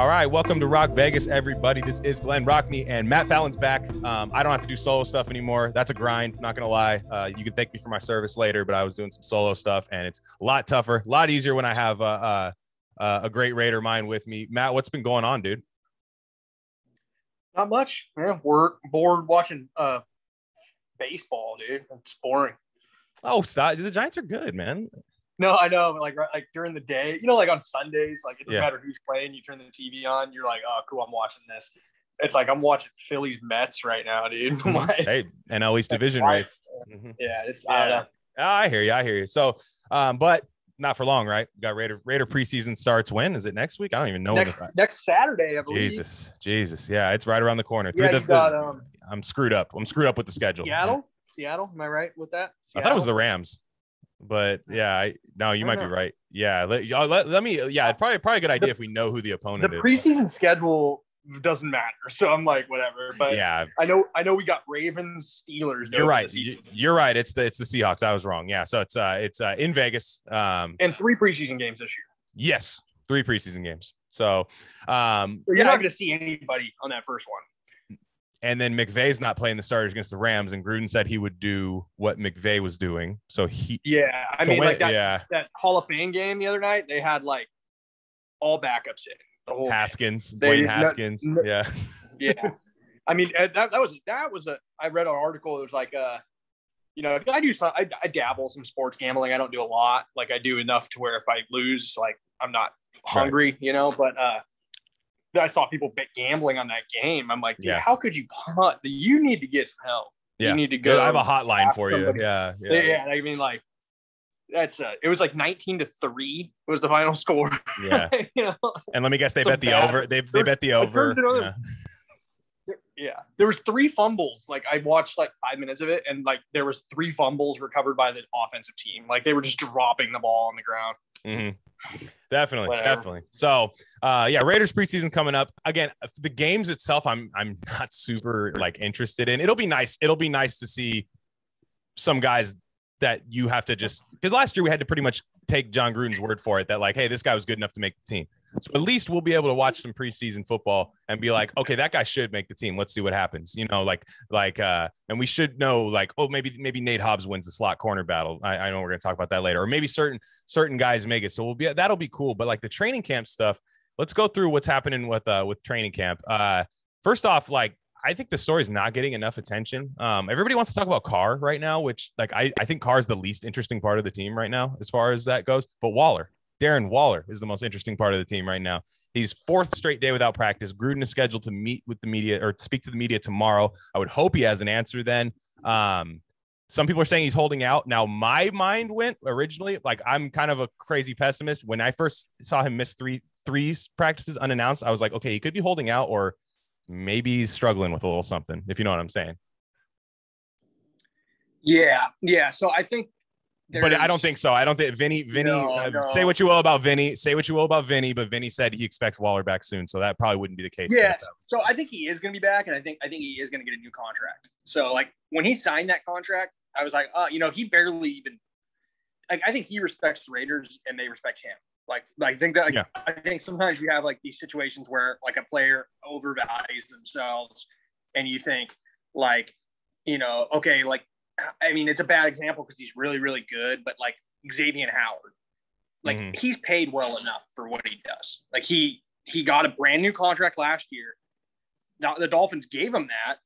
All right, welcome to Rock Vegas, everybody. This is Glen Rockney, and Matt Fallon's back. I don't have to do solo stuff anymore. That's a grind, not going to lie. You can thank me for my service later, but I was doing some solo stuff, and it's a lot tougher, a lot easier when I have a great Raider mind with me. Matt, what's been going on, dude? Not much. Yeah, we're bored watching baseball, dude. It's boring. Oh, stop. The Giants are good, man. No, I know. Like during the day, like on Sundays, like it doesn't Yeah. matter who's playing. You turn the TV on, you're like, oh, cool, I'm watching this. It's like I'm watching Phillies Mets right now, dude. Hey, NL East division race. Yeah, it's I don't know. I hear you. So, but not for long, right? We got Raider preseason starts when? Is it next week? I don't even know. Next Saturday, I believe. Jesus. Yeah, it's right around the corner. Yeah, I'm screwed up. I'm screwed up with the schedule. Seattle. Am I right with that? Seattle? I thought it was the Rams. But yeah, you might be right. Yeah, let me. Yeah, it's probably a good idea if we know who the opponent is. The preseason schedule doesn't matter, so I'm like, whatever. But yeah, I know we got Ravens, Steelers. You're right. You're right. It's the Seahawks. I was wrong. Yeah, so it's in Vegas. And 3 preseason games this year. Yes, 3 preseason games. So you're not going to see anybody on that first one. And then McVay's not playing the starters against the Rams, and Gruden said he would do what McVay was doing. So that Hall of Fame game the other night, they had like all backups in the whole Haskins, Dwayne Haskins. Yeah. I mean, that was I read an article. It was like, I dabble some sports gambling. I don't do a lot. Like I do enough to where if I lose, like I'm not hungry, right. But I saw people bet gambling on that game. I'm like, dude, how could you punt? You need to get some help. Yeah. You need to go. I have a hotline for you. Yeah. I mean, like, that's it was like 19-3 was the final score. Yeah. And let me guess, they bet the over. They bet the over. Yeah. There was 3 fumbles. Like I watched like 5 minutes of it, and like there was 3 fumbles recovered by the offensive team. Like they were just dropping the ball on the ground. Mm-hmm. Definitely. So, Raiders preseason coming up again. The games itself, I'm not super like interested in. It'll be nice to see some guys that you have to just, because last year we had to pretty much take John Gruden's word for it that like, hey, this guy was good enough to make the team. So at least we'll be able to watch some preseason football and be like, okay, that guy should make the team. Let's see what happens. And we should know like, oh, maybe Nate Hobbs wins the slot corner battle. I know we're going to talk about that later, or maybe certain guys make it. So that'll be cool. But like the training camp stuff, let's go through what's happening with training camp. First off, like, I think the story is not getting enough attention. Everybody wants to talk about Carr right now, which like, I think Carr is the least interesting part of the team right now, as far as that goes, but Darren Waller is the most interesting part of the team right now. He's 4th straight day without practice. Gruden is scheduled to meet with the media or speak to the media tomorrow. I would hope he has an answer then. Some people are saying he's holding out. Now, my mind went originally, like I'm kind of a crazy pessimist. When I first saw him miss three practices unannounced, I was like, okay, he could be holding out, or maybe he's struggling with a little something, if you know what I'm saying. Yeah. So I think, but I don't think so. I don't think Vinny. No. Say what you will about Vinny. But Vinny said he expects Waller back soon, so that probably wouldn't be the case. Yeah. So I think he is going to be back, and I think he is going to get a new contract. So like when he signed that contract, I was like, he barely even. Like I think he respects the Raiders, and they respect him. I think sometimes you have like these situations where like a player overvalues themselves, and you think like, okay, like. I mean, it's a bad example because he's really, really good, but like Xavier Howard, like he's paid well enough for what he does. Like he got a brand new contract last year. Now the Dolphins gave him that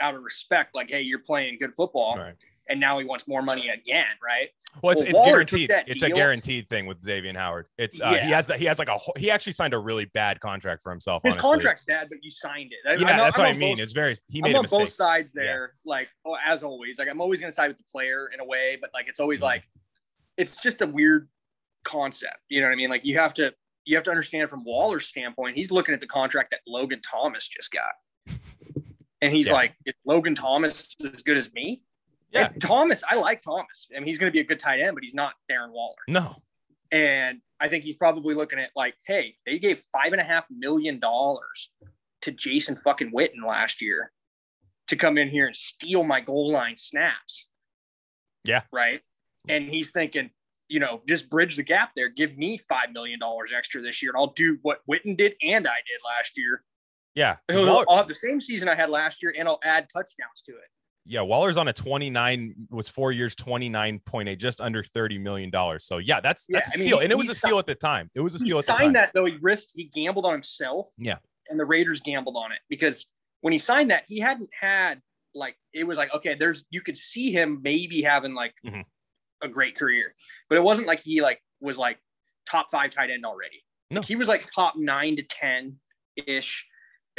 out of respect. Like, hey, you're playing good football. Right. And now he wants more money again, right? Well, it's guaranteed. It's a guaranteed thing with Xavier Howard. It's he actually signed a really bad contract for himself. His contract's bad, but you signed it. That's what I mean. It's he made a mistake. I'm on both sides there. Yeah. Like, as always, like I'm always going to side with the player in a way, but like it's always like it's just a weird concept. You know what I mean? Like you have to understand from Waller's standpoint. He's looking at the contract that Logan Thomas just got, and he's like, "Is Logan Thomas as good as me?" Yeah, Thomas. I like Thomas. I mean, he's going to be a good tight end, but he's not Darren Waller. No. And I think he's probably looking at like, hey, they gave $5.5 million to Jason fucking Witten last year to come in here and steal my goal line snaps. Yeah. Right. And he's thinking, just bridge the gap there. Give me $5 million extra this year, and I'll do what Witten did and I did last year. Yeah. I'll have the same season I had last year, and I'll add touchdowns to it. Yeah, Waller's on a 4 years, 29.8, just under $30 million. So yeah, that's a steal. And it was a steal at the time. It was a steal at the time. He signed that though. He gambled on himself. Yeah. And the Raiders gambled on it because when he signed that, he hadn't had it was like, okay, you could see him maybe having a great career, but it wasn't like he was top 5 tight end already. No, he was top 9 to 10 ish.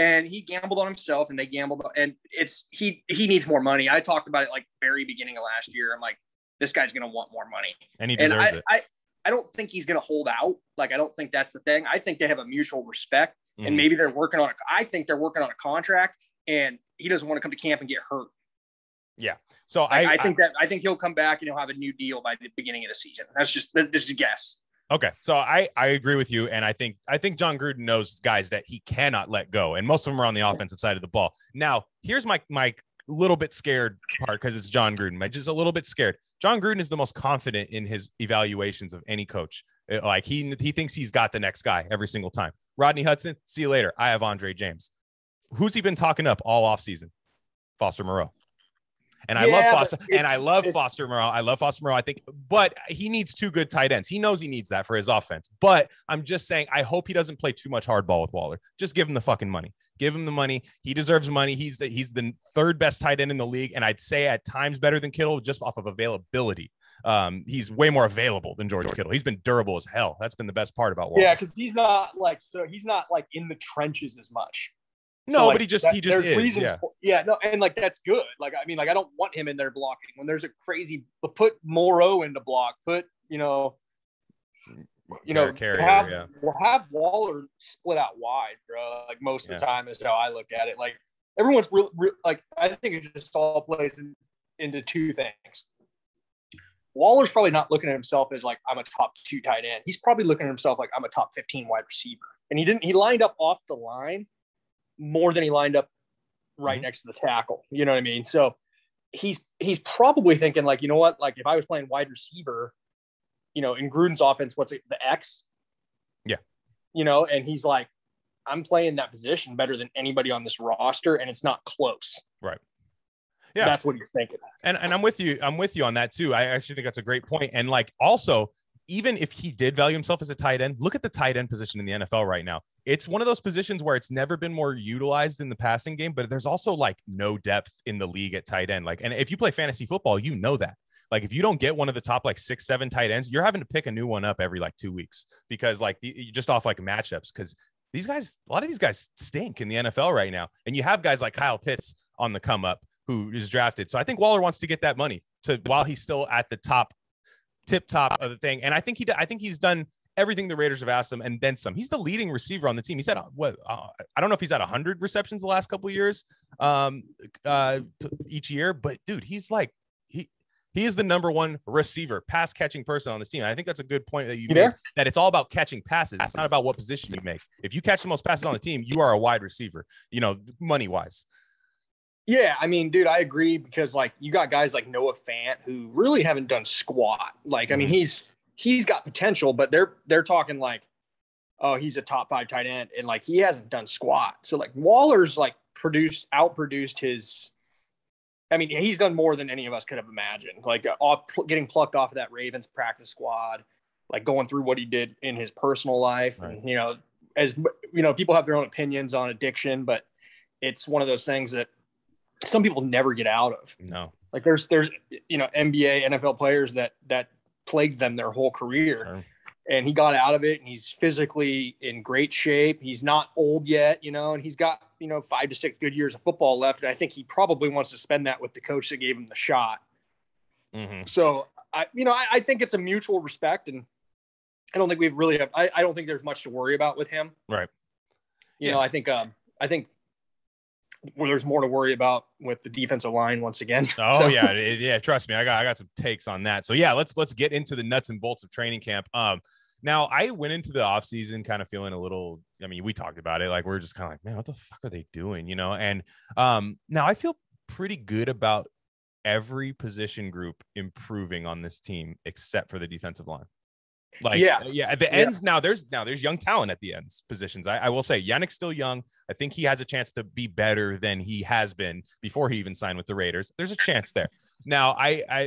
And he gambled on himself, and they gambled. And he needs more money. I talked about it very beginning of last year. I'm like, this guy's going to want more money, and he deserves it. I don't think he's going to hold out. I don't think that's the thing. I think they have a mutual respect, and maybe they're working on. I think they're working on a contract, and he doesn't want to come to camp and get hurt. Yeah. So I think he'll come back and he'll have a new deal by the beginning of the season. That's just a guess. Okay. So I agree with you. And I think John Gruden knows guys that he cannot let go. And most of them are on the offensive side of the ball. Now, here's my little bit scared part, because it's John Gruden. I'm just a little bit scared. John Gruden is the most confident in his evaluations of any coach. He thinks he's got the next guy every single time. Rodney Hudson, see you later. I have Andre James. Who's he been talking up all offseason? Foster Moreau. And I love Foster. And I love Foster Moreau. I love Foster Moreau, I think. But he needs 2 good tight ends. He knows he needs that for his offense. But I'm just saying, I hope he doesn't play too much hardball with Waller. Just give him the fucking money. Give him the money. He deserves money. He's the 3rd best tight end in the league. And I'd say at times better than Kittle just off of availability. He's way more available than George Kittle. He's been durable as hell. That's been the best part about Waller. Yeah, because he's not he's not in the trenches as much. No, but he just is. No, and that's good. I don't want him in there blocking when there's a crazy. Put Moreau into block. Put We'll have Waller split out wide, bro. Most of the time is how I look at it. Everyone's real. I think it just all plays into 2 things. Waller's probably not looking at himself as I'm a top 2 tight end. He's probably looking at himself I'm a top 15 wide receiver. And he lined up off the line more than he lined up right next to the tackle. You know what I mean? So he's probably thinking you know what? If I was playing wide receiver, in Gruden's offense, what's it? The X? Yeah. And he's I'm playing that position better than anybody on this roster, and it's not close. Right. Yeah. That's what you're thinking. And I'm with you. I'm with you on that too. I actually think that's a great point. And also, even if he did value himself as a tight end, look at the tight end position in the NFL right now. It's one of those positions where it's never been more utilized in the passing game, but there's also no depth in the league at tight end. And if you play fantasy football, you know that. If you don't get one of the top 6, 7 tight ends, you're having to pick a new one up every 2 weeks because just off matchups, because a lot of these guys stink in the NFL right now. And you have guys like Kyle Pitts on the come up who is drafted. So I think Waller wants to get that money while he's still at the tip top of the thing. And I think he's done everything the Raiders have asked him and then some. He's the leading receiver on the team. He's had I don't know if he's had 100 receptions the last couple of years each year, but dude, he's he is the number 1 receiver, pass catching person on this team. And I think that's a good point that you made, that it's all about catching passes. It's not about what position you make. If you catch the most passes on the team, you are a wide receiver, money wise. Yeah, dude, I agree because you got guys like Noah Fant who really haven't done squat. He's got potential, but they're talking oh, he's a top 5 tight end, and he hasn't done squat. So Waller's outproduced his. He's done more than any of us could have imagined. Getting plucked off of that Ravens practice squad, going through what he did in his personal life, right. And as people have their own opinions on addiction, but it's one of those things that some people never get out of. No. There's NBA, NFL players that plagued them their whole career. Sure. And he got out of it, and he's physically in great shape. He's not old yet, and he's got, 5 to 6 good years of football left. And I think he probably wants to spend that with the coach that gave him the shot. Mm-hmm. So I think it's a mutual respect, and I don't think we really have, I don't think there's much to worry about with him. Right. I think where there's more to worry about with the defensive line once again. Oh, yeah. Trust me. I got some takes on that. So yeah, let's get into the nuts and bolts of training camp. Now I went into the off season kind of feeling a little, we talked about it. We're just kind of man, what the fuck are they doing? And now I feel pretty good about every position group improving on this team except for the defensive line. Like, yeah, at the ends now there's young talent at the ends positions. I will say Yannick's still young. I think he has a chance to be better than he has been before he even signed with the Raiders. There's a chance there. Now,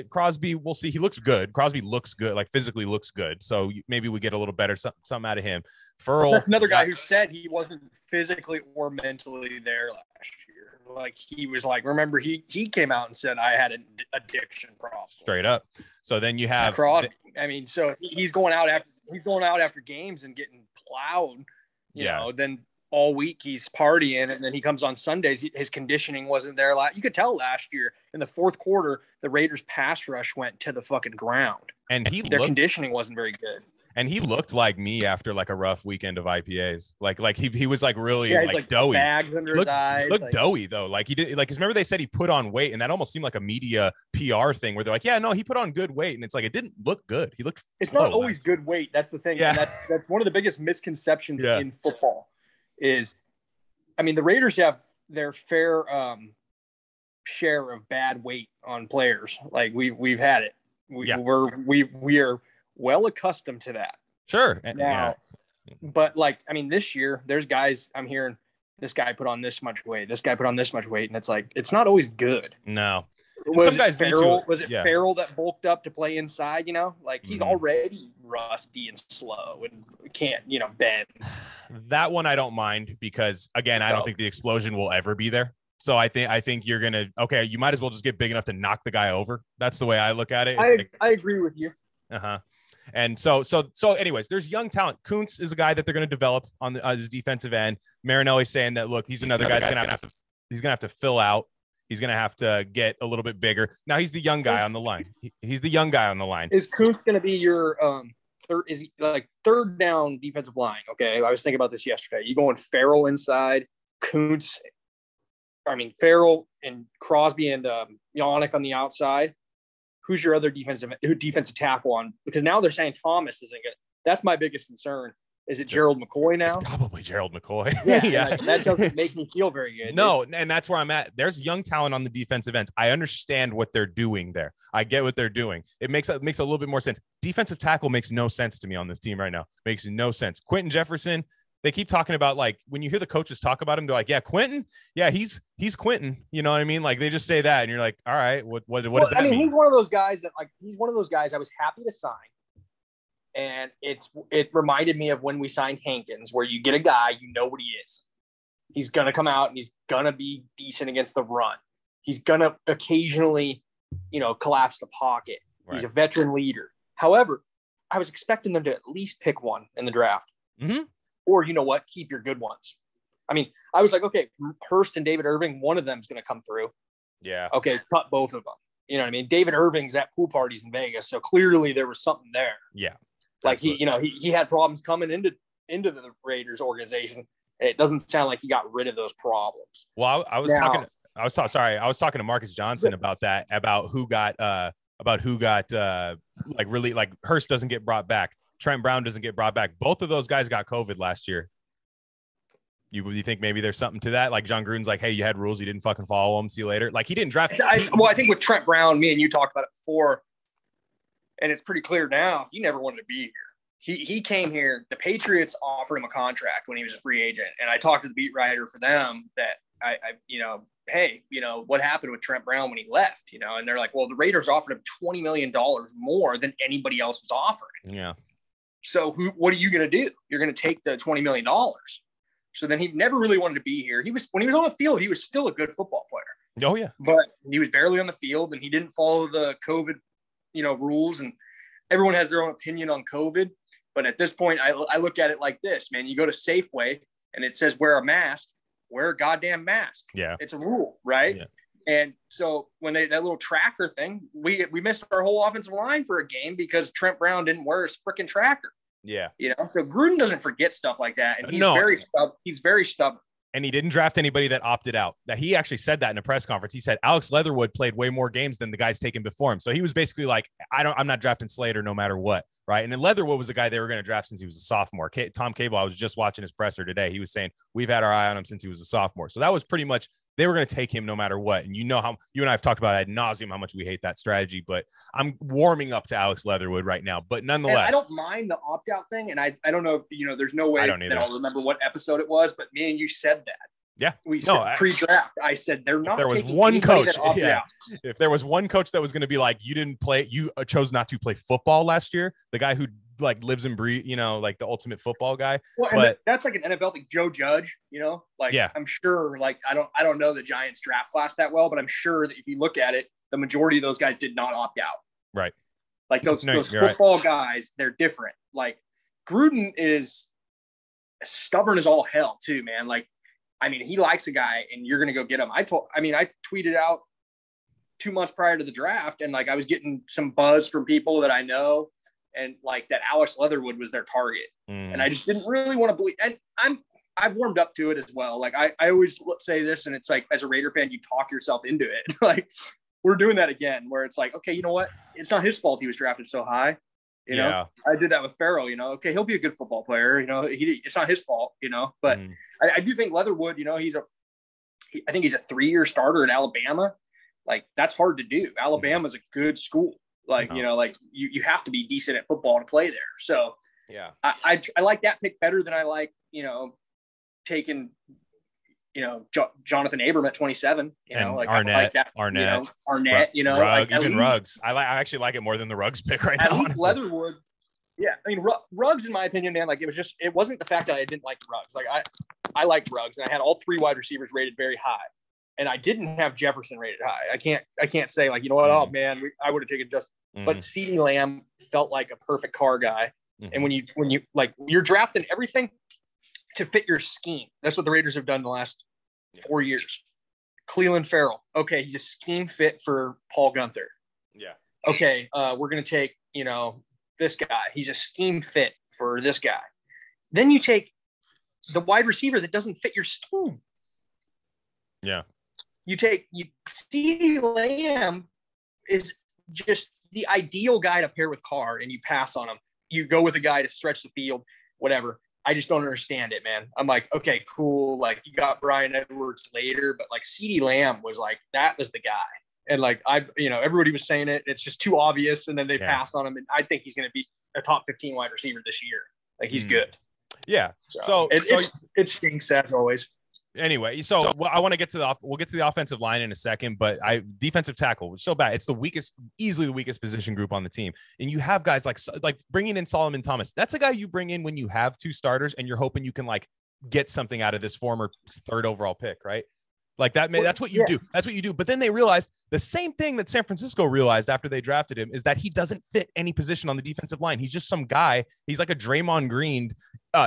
Crosby, we'll see. He looks good. Crosby looks good, like physically looks good. So maybe we get a little better something out of him. Furl, that's another guy who said he wasn't physically or mentally there last year. Like he was like, remember he came out and said I had an addiction problem. Straight up. So then you have Crosby. I mean, so he's going out after games and getting plowed. You know, then all week he's partying, and then he comes on Sundays. His conditioning wasn't there. You could tell last year in the fourth quarter, the Raiders' pass rush went to the fucking ground, and their conditioning wasn't very good. And he looked like me after like a rough weekend of IPAs. Like he was like really like doughy. Bags under his eyes. Looked like, doughy though. Like he did. Like, cause remember they said he put on weight, and that almost seemed like a media PR thing where they're like, yeah, no, he put on good weight, and it's like it didn't look good. He looked. It's not always good weight. That's the thing. Yeah. And that's one of the biggest misconceptions in football. Is, I mean, the Raiders have their fair share of bad weight on players. Like we've had it. We are well accustomed to that. Sure. Now, but like, I mean, this year there's guys I'm hearing this guy put on this much weight. This guy put on this much weight. And it's like, it's not always good. No. Some guys was it Farrell that bulked up to play inside, you know, like he's already rusty and slow and can't, bend. That one I don't mind because again, I don't think the explosion will ever be there. So I think you're going to, you might as well just get big enough to knock the guy over. That's the way I look at it. I agree with you. Uh-huh. And so anyways, there's young talent. Kuntz is a guy that they're going to develop on his defensive end. Marinelli's saying that, look, he's another guy that's going to have to fill out. He's going to have to get a little bit bigger. Now he's the young guy on the line. He's the young guy on the line. Is Kuntz going to be your third down defensive line? Okay. I was thinking about this yesterday. You going Farrell inside, Farrell and Crosby and Yannick on the outside. Who's your other defensive tackle on? Because now they're saying Thomas isn't good. That's my biggest concern. Is it Gerald McCoy now? It's probably Gerald McCoy. Yeah. Like, that doesn't make me feel very good. No, and that's where I'm at. There's young talent on the defensive ends. I understand what they're doing there. I get what they're doing. It makes a little bit more sense. Defensive tackle makes no sense to me on this team right now. Makes no sense. Quentin Jefferson, they keep talking about, like, when you hear the coaches talk about him, they're like, yeah, Quentin. Yeah, he's Quentin. You know what I mean? Like, they just say that, and you're like, all right, what does that mean? He's one of those guys I was happy to sign. And it reminded me of when we signed Hankins, where you get a guy, you know what he is. He's going to come out and he's going to be decent against the run. He's going to occasionally, collapse the pocket. Right. He's a veteran leader. However, I was expecting them to at least pick one in the draft. Mm-hmm. Or, you know what, keep your good ones. I mean, I was like, okay, Hurst and David Irving, one of them is going to come through. Yeah. Okay, cut both of them. You know what I mean? David Irving's at pool parties in Vegas, so clearly there was something there. Yeah. Like he had problems coming into the Raiders organization, and it doesn't sound like he got rid of those problems. Well, I was talking to Marcus Johnson about that, about who got really, like, Hurst doesn't get brought back. Trent Brown doesn't get brought back. Both of those guys got COVID last year. You think maybe there's something to that? Like, John Gruden's like, hey, you had rules, you didn't fucking follow them. See you later. Like, he didn't draft. I think with Trent Brown, me and you talked about it before, and it's pretty clear now, he never wanted to be here. He came here. The Patriots offered him a contract when he was a free agent, and I talked to the beat writer for them that hey, what happened with Trent Brown when he left? And they're like, well, the Raiders offered him $20 million more than anybody else was offering. Yeah. So what are you going to do? You're going to take the $20 million. So then he never really wanted to be here. When he was on the field, he was still a good football player. Oh yeah. But he was barely on the field, and he didn't follow the COVID, rules. And everyone has their own opinion on COVID. But at this point, I look at it like this, man. You go to Safeway and it says wear a mask, wear a goddamn mask. Yeah. It's a rule, right? Yeah. And so when that little tracker thing, we missed our whole offensive line for a game because Trent Brown didn't wear his freaking tracker. Yeah. So Gruden doesn't forget stuff like that. And he's very stubborn. And he didn't draft anybody that opted out. That he actually said that in a press conference. He said Alex Leatherwood played way more games than the guys taken before him. So he was basically like, I'm not drafting Slater no matter what. Right. And then Leatherwood was a guy they were going to draft since he was a sophomore. Tom Cable, I was just watching his presser today. He was saying, we've had our eye on him since he was a sophomore. So that was pretty much They were going to take him no matter what. And you know how you and I have talked about ad nauseum how much we hate that strategy, but I'm warming up to Alex Leatherwood right now. But nonetheless, and I don't mind the opt-out thing. And I don't know, there's no way that I'll remember what episode it was, but me and you said that. Yeah. We said pre-draft. I said they're not. There was one coach. Yeah. If there was one coach that was going to be like, you chose not to play football last year, the guy who like lives and breathes, like the ultimate football guy. Well, but that's like an NFL, like Joe Judge, yeah. I'm sure, like, I don't know the Giants draft class that well, but I'm sure that if you look at it, the majority of those guys did not opt out. Right. Like those football guys, they're different. Like Gruden is stubborn as all hell too, man. Like, I mean, he likes a guy and you're going to go get him. I tweeted out 2 months prior to the draft and like, I was getting some buzz from people that I know and like that Alex Leatherwood was their target. And I just didn't really want to believe. And I've warmed up to it as well. Like I always say this and it's like, as a Raider fan, you talk yourself into it. Like we're doing that again, where it's like, okay, you know what? It's not his fault he was drafted so high. I did that with Farrell, okay, he'll be a good football player. It's not his fault, but I do think Leatherwood, I think he's a 3-year starter at Alabama. Like that's hard to do. Alabama's a good school. Like, like you have to be decent at football to play there. So yeah, I like that pick better than I like, taking, Jonathan Abram at 27, like Arnett, I like that, Arnett, Ruggs. I actually like it more than the Ruggs pick right now. At least Leatherwood. Yeah. I mean, Ruggs, in my opinion, man, like it wasn't the fact that I didn't like Ruggs. Like I liked Ruggs and I had all 3 wide receivers rated very high. And I didn't have Jefferson rated high. I can't say like, oh man, I would have taken but CeeDee Lamb felt like a perfect car guy. And when you like, you're drafting everything to fit your scheme. That's what the Raiders have done the last 4 years. Cleveland Farrell. Okay. He's a scheme fit for Paul Gunther. Yeah. Okay. We're going to take, this guy. He's a scheme fit for this guy. Then you take the wide receiver that doesn't fit your scheme. Yeah. CeeDee Lamb is just the ideal guy to pair with Carr and you pass on him. You go with a guy to stretch the field, whatever. I just don't understand it, man. I'm like, okay, cool. Like you got Brian Edwards later, but like CeeDee Lamb was like, that was the guy. And like, everybody was saying it. It's just too obvious. And then they pass on him. And I think he's going to be a top 15 wide receiver this year. Like he's good. Yeah. So it stinks as always. Anyway, so I want to get to we'll get to the offensive line in a second, but defensive tackle was so bad. It's easily the weakest position group on the team. And you have guys like bringing in Solomon Thomas. That's a guy you bring in when you have 2 starters and you're hoping you can like get something out of this former 3rd overall pick, right? Like that's what you do. That's what you do. But then they realized the same thing that San Francisco realized after they drafted him is that he doesn't fit any position on the defensive line. He's just some guy. He's like a Draymond Green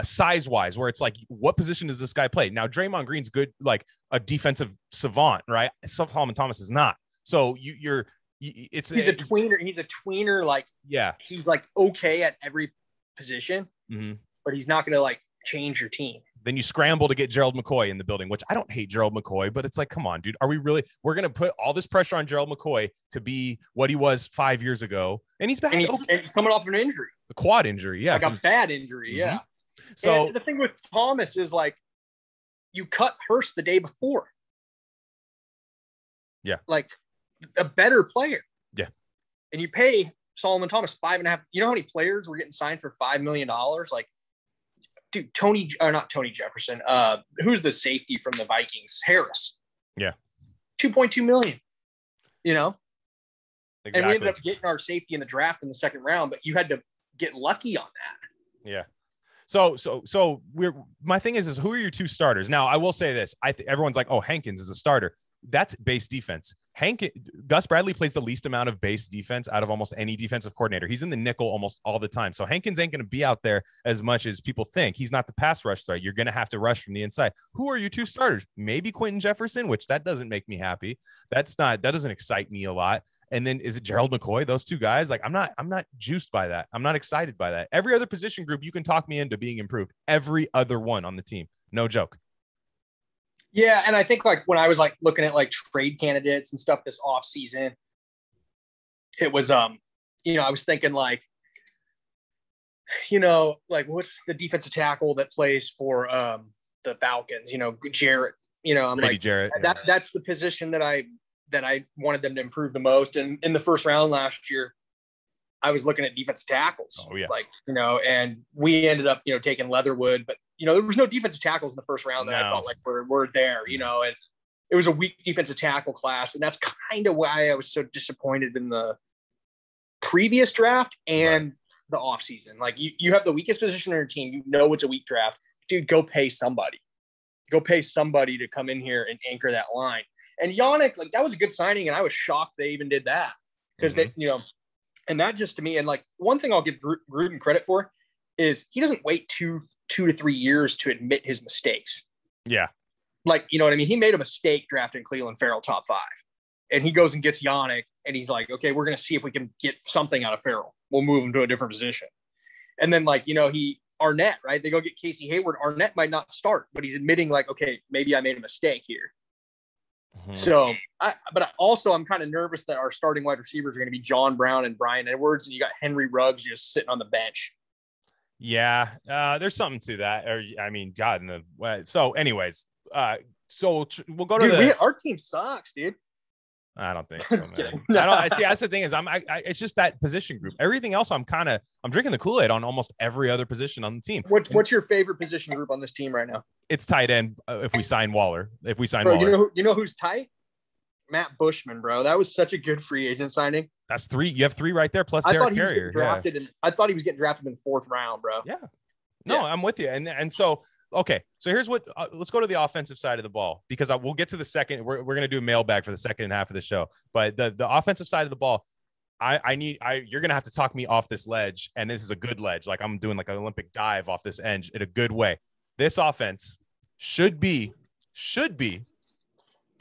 size wise, where it's like, what position does this guy play? Now, Draymond Green's good, like a defensive savant, right? Solomon Thomas is not. So he's a tweener. He's a tweener. Like, yeah, he's like okay at every position, but he's not going to like change your team. Then you scramble to get Gerald McCoy in the building, which I don't hate Gerald McCoy, but it's like, come on, dude. We're going to put all this pressure on Gerald McCoy to be what he was 5 years ago. And he's back. And he's coming off an injury. A quad injury. Yeah. Like a bad injury. Yeah. So and the thing with Thomas is like, you cut Hurst the day before. Yeah. Like a better player. Yeah. And you pay Solomon Thomas $5.5. You know how many players were getting signed for $5 million? Like, dude, not Tony Jefferson. Who's the safety from the Vikings? Harris. Yeah. $2.2 million. Exactly. And we ended up getting our safety in the draft in the 2nd round, but you had to get lucky on that. Yeah. So my thing is who are your 2 starters? Now, I will say this. Everyone's like, oh, Hankins is a starter. That's base defense. Gus Bradley plays the least amount of base defense out of almost any defensive coordinator. He's in the nickel almost all the time. So Hankins ain't going to be out there as much as people think. He's not the pass rush threat. You're going to have to rush from the inside. Who are your 2 starters? Maybe Quentin Jefferson, which that doesn't make me happy. That doesn't excite me a lot. And then is it Gerald McCoy? Those 2 guys? Like, I'm not juiced by that. I'm not excited by that. Every other position group, you can talk me into being improved. Every other one on the team. No joke. Yeah. And I think like when I was like looking at like trade candidates and stuff this off season, it was, I was thinking like, like what's the defensive tackle that plays for the Falcons, Jarrett I'm Brady like, Jarrett. that's the position that I wanted them to improve the most. And in the first round last year, I was looking at defensive tackles. Oh yeah. And we ended up, taking Leatherwood, but there was no defensive tackles in the first round that I felt like we're there, and it was a weak defensive tackle class. And that's kind of why I was so disappointed in the previous draft and the offseason. Like you have the weakest position on your team. It's a weak draft. Dude, go pay somebody. Go pay somebody to come in here and anchor that line. And Yannick, like, that was a good signing, and I was shocked they even did that. Because they, and that just to me, and like one thing I'll give Gruden credit for is he doesn't wait two to 3 years to admit his mistakes. Yeah. Like, you know what I mean? He made a mistake drafting Cleveland Farrell top 5. And he goes and gets Yannick, and he's like, okay, we're going to see if we can get something out of Farrell. We'll move him to a different position. And then, like, Arnett, right? They go get Casey Hayward. Arnett might not start, but he's admitting, like, okay, maybe I made a mistake here. Mm-hmm. So, I'm kind of nervous that our starting wide receivers are going to be John Brown and Brian Edwards, and you got Henry Ruggs just sitting on the bench. Yeah, there's something to that. So anyways, so we'll go to our team sucks, dude. I don't think so, man. See, that's the thing is it's just that position group. Everything else, I'm drinking the Kool-Aid on almost every other position on the team. What's your favorite position group on this team right now? It's tight end. If we sign Waller, Waller. You know who's tight? Matt Bushman, bro. That was such a good free agent signing. That's 3. You have 3 right there. Plus Derek Carrier. I thought he was getting drafted in the 4th round, bro. Yeah. No, I'm with you. And so, okay. So here's what, let's go to the offensive side of the ball, because we'll get to the second. We're going to do a mailbag for the second half of the show, but the offensive side of the ball, you're going to have to talk me off this ledge. And this is a good ledge. Like I'm doing like an Olympic dive off this edge in a good way. This offense should be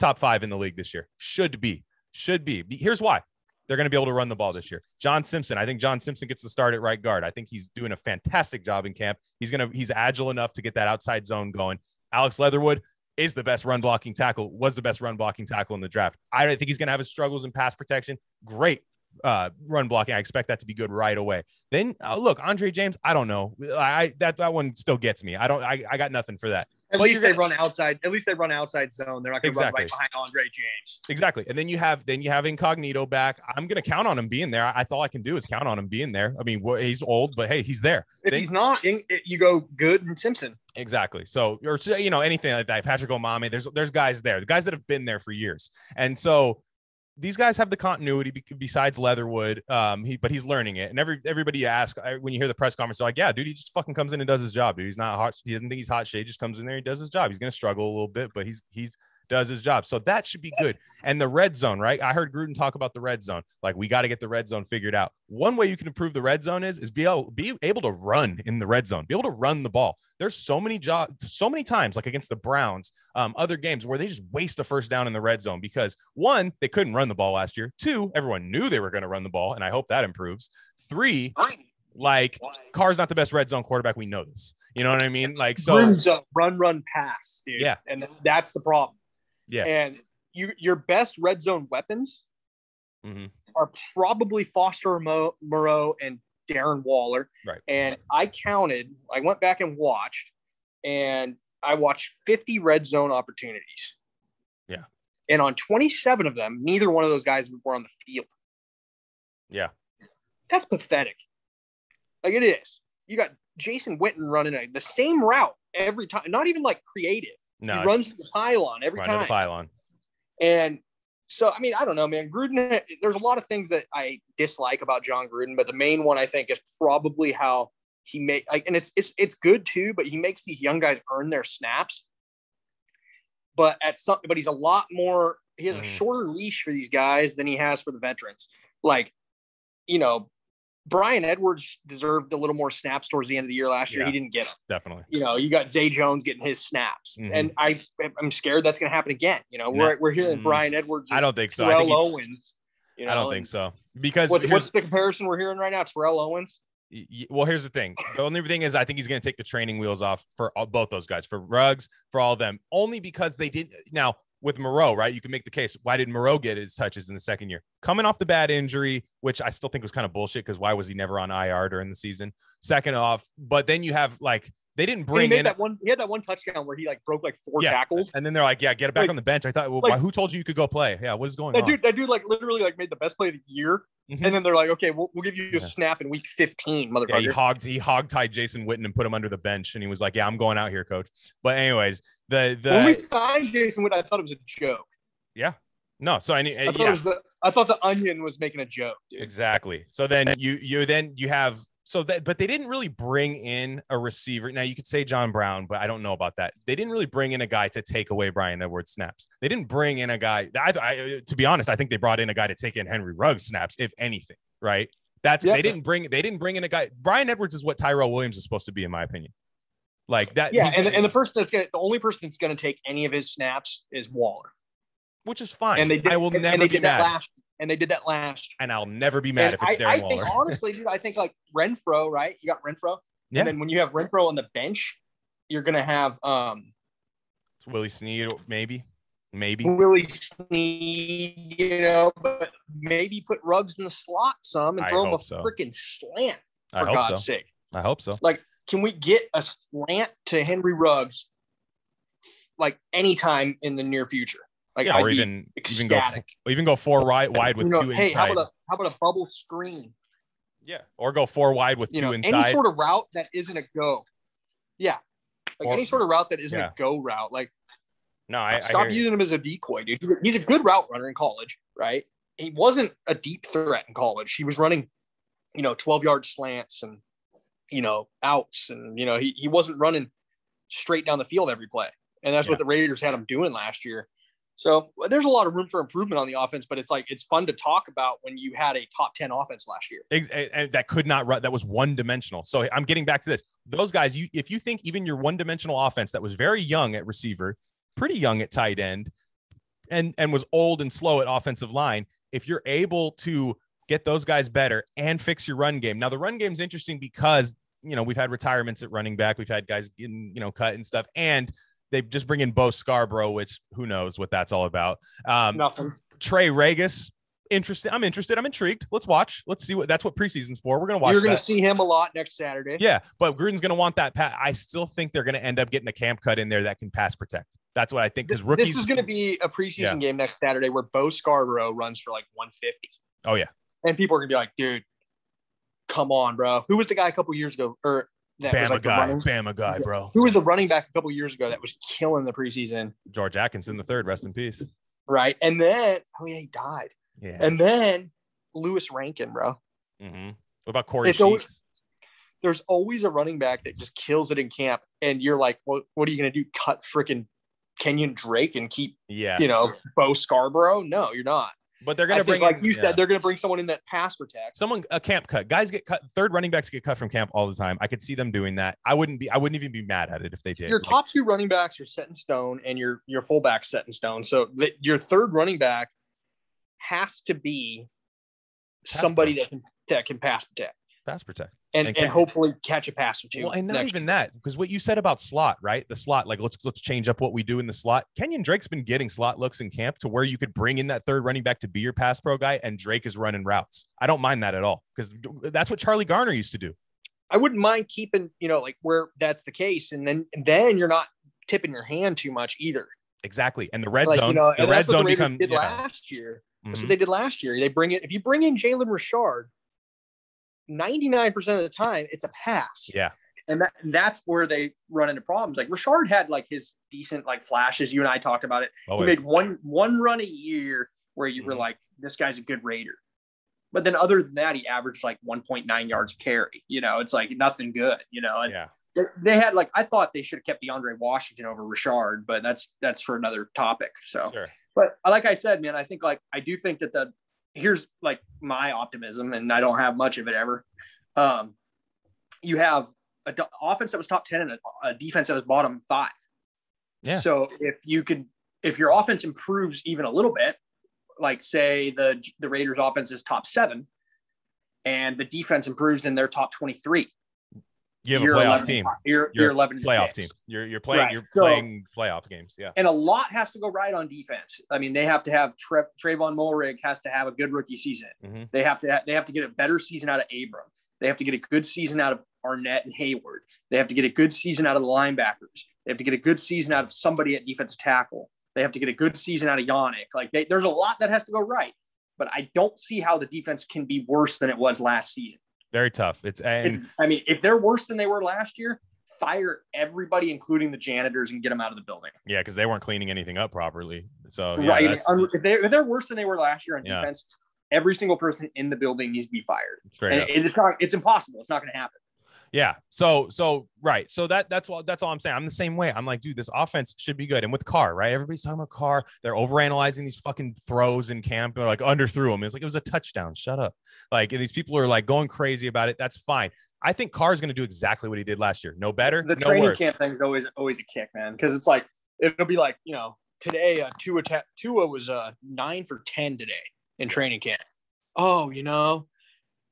top 5 in the league this year. Should be. Here's why. They're going to be able to run the ball this year. John Simpson. I think John Simpson gets the start at right guard. I think he's doing a fantastic job in camp. He's agile enough to get that outside zone going. Alex Leatherwood was the best run blocking tackle in the draft. I think he's going to have his struggles in pass protection. Great run blocking. I expect that to be good right away. Then look, Andre James, I don't know. That one still gets me. I got nothing for that. At least they run outside zone. They're not going to run right behind Andre James. Exactly. And then you have Incognito back. I'm going to count on him being there. That's all I can do is count on him being there. I mean, he's old, but hey, he's there. If he's not, you go Good and Simpson. Exactly. So, or anything like that. Patrick Omame. There's guys there, the guys that have been there for years, and so these guys have the continuity besides Leatherwood. But he's learning it. And everybody you ask when you hear the press conference, they're like, yeah, dude, he just fucking comes in and does his job, dude. He's not hot. He doesn't think he's hot shit. He just comes in there. He does his job. He's going to struggle a little bit, but he's does his job. So that should be good. And the red zone, right? I heard Gruden talk about the red zone. Like, we got to get the red zone figured out. One way you can improve the red zone is be able to run in the red zone, be able to run the ball. There's so many times, like against the Browns, other games where they just waste a first down in the red zone because 1, they couldn't run the ball last year. 2, everyone knew they were going to run the ball. And I hope that improves. 3, like, Carr's not the best red zone quarterback. We know this. You know what I mean? Like, so run, pass, dude. Yeah. And that's the problem. Yeah. And your best red zone weapons are probably Foster Moreau and Darren Waller. Right. And I went back and watched 50 red zone opportunities. Yeah. And on 27 of them, neither one of those guys were on the field. Yeah. That's pathetic. Like, it is. You got Jason Witten running the same route every time, not even like creative. No, he runs the pylon every time. The pylon. And so, I mean, I don't know, man. Gruden, there's a lot of things that I dislike about John Gruden, but the main one I think is probably how he and it's good too, but he makes these young guys earn their snaps. But he's a lot more. He has a shorter leash for these guys than he has for the veterans. Like, Brian Edwards deserved a little more snaps towards the end of the year last year. Yeah, he didn't get them. Definitely. You got Zay Jones getting his snaps. And I'm scared that's going to happen again. We're hearing Brian Edwards. I don't think so. Terrell Owens. I don't think so. Because what's the comparison we're hearing right now? Terrell Owens? Well, here's the thing. The only thing is I think he's going to take the training wheels off for both those guys, for Ruggs, for all of them, only because they didn't. Now, with Moreau, right? You can make the case. Why did Moreau get his touches in the second year? Coming off the bad injury, which I still think was kind of bullshit because why was he never on IR during the season? Second off, but then you have like They didn't bring he in that one. He had that one touchdown where he like broke like 4 tackles, and then they're like, "Yeah, get it back on the bench." I thought, well, who told you could go play? Yeah, what is going on? That dude like literally like made the best play of the year, and then they're like, "Okay, we'll give you a snap in week 15, motherfucker." Yeah, he hog-tied Jason Witten and put him under the bench, and he was like, "Yeah, I'm going out here, coach." But anyways, when we signed Jason Witten, I thought it was a joke. Yeah, no. So I thought the Onion was making a joke, dude. Exactly. So then you have. But they didn't really bring in a receiver. Now you could say John Brown, but I don't know about that. They didn't really bring in a guy to take away Brian Edwards snaps. They didn't bring in a guy. To be honest, I think they brought in a guy to take in Henry Ruggs snaps, if anything. Right? They didn't bring in a guy. Brian Edwards is what Tyrell Williams is supposed to be, in my opinion. Like that. Yeah, and the only person that's gonna take any of his snaps is Waller, which is fine. And I will never be mad. And they did that last year. And I'll never be mad if it's Darren Waller. I think, honestly, dude, I think like Renfro, right? You got Renfro. Yeah. And then when you have Renfro on the bench, you're going to have Willie Snead, maybe. Willie Snead, but maybe put Ruggs in the slot some and throw him a freaking slant, for God's sake. I hope so. Like, can we get a slant to Henry Ruggs like anytime in the near future? Like, or even go 4 wide with 2 inside. How about a bubble screen? Yeah, or go 4 wide with 2 inside. Any sort of route that isn't a go. Yeah, any sort of route that isn't a go route. Like, stop using him as a decoy, dude. He's a good route runner in college, right? He wasn't a deep threat in college. He was running, 12-yard slants and outs, and he wasn't running straight down the field every play, and that's what the Raiders had him doing last year. So there's a lot of room for improvement on the offense, but it's fun to talk about when you had a top 10 offense last year. And that could not run. That was one-dimensional. So I'm getting back to this. Those guys, if you think even your one-dimensional offense that was very young at receiver, pretty young at tight end, and was old and slow at offensive line, if you're able to get those guys better and fix your run game. Now, the run game is interesting because, we've had retirements at running back. We've had guys getting, cut and stuff. And they just bring in Bo Scarborough, which who knows what that's all about. Nothing. Trey Regis, interested. I'm intrigued. Let's watch. Let's see that's what preseason's for. We're going to watch. You're going to see him a lot next Saturday. Yeah, but Gruden's going to want that. I still think they're going to end up getting a camp cut in there that can pass protect. That's what I think. Because rookies. This is going to be a preseason game next Saturday where Bo Scarborough runs for like 150. Oh yeah. And people are going to be like, dude, come on, bro. Who was the guy a couple years ago? Bama guy, bro. Who was the running back a couple years ago that was killing the preseason? George Atkinson the third, rest in peace. Right. And then, he died. Yeah. And then Lewis Rankin, bro. Mm-hmm. What about Corey Sheets? There's always a running back that just kills it in camp. And you're like, what are you going to do? Cut freaking Kenyon Drake and keep, Bo Scarborough? No, you're not. But they're going to bring, like you said, they're going to bring someone in that pass protects. A camp cut. Guys get cut. Third running backs get cut from camp all the time. I could see them doing that. I wouldn't even be mad at it if they did. Your top 2 running backs are set in stone, and your fullback's set in stone. So your third running back has to be somebody that can pass protect. Pass protect. And hopefully catch a pass or two. Well, and not even that, because what you said about slot, right? The slot, like let's change up what we do in the slot. Kenyon Drake's been getting slot looks in camp to where you could bring in that third running back to be your pass pro guy, and Drake is running routes. I don't mind that at all, because that's what Charlie Garner used to do. I wouldn't mind keeping, like where that's the case, and then you're not tipping your hand too much either. Exactly, and the red zone, the red zone becomes last year. That's what they did last year. If you bring in Jalen Richard, 99% of the time it's a pass. Yeah. And that's where they run into problems. Like Richard had like his decent like flashes. You and I talked about it. Always. He made one run a year where you were like, this guy's a good Raider. But then other than that, he averaged like 1.9 yards a carry. It's like nothing good, And they had like, I thought they should have kept DeAndre Washington over Richard, but that's for another topic. So, sure. But like I said, man, I do think that here's like my optimism, and I don't have much of it ever. You have an offense that was top 10 and a defense that was bottom 5. Yeah. So if your offense improves even a little bit, like say the Raiders offense is top 7 and the defense improves in their top 23. You have a playoff team. You're 11 playoff team. You're playing playing playoff games. Yeah. And a lot has to go right on defense. I mean, they have to have Trayvon Mulrig has to have a good rookie season. Mm-hmm. They have to get a better season out of Abram. They have to get a good season out of Arnett and Hayward. They have to get a good season out of the linebackers. They have to get a good season out of somebody at defensive tackle. They have to get a good season out of Yannick. Like there's a lot that has to go right, but I don't see how the defense can be worse than it was last season. Very tough. I mean, if they're worse than they were last year, fire everybody, including the janitors, and get them out of the building. Yeah, because they weren't cleaning anything up properly. So yeah, right, if they're worse than they were last year on defense, every single person in the building needs to be fired. It's impossible. It's not going to happen. Yeah. So right. So that's all I'm saying. I'm the same way. I'm like, dude, this offense should be good. And with Carr, right? Everybody's talking about Carr. They're overanalyzing these fucking throws in camp. They're like underthrew him. It's like, it was a touchdown. Shut up. Like, and these people are like going crazy about it. That's fine. I think Carr is going to do exactly what he did last year. No better, the no training worse. camp thing is always a kick, man. Because it's like, it'll be like, today Tua was 9 for 10 today in training camp. Oh,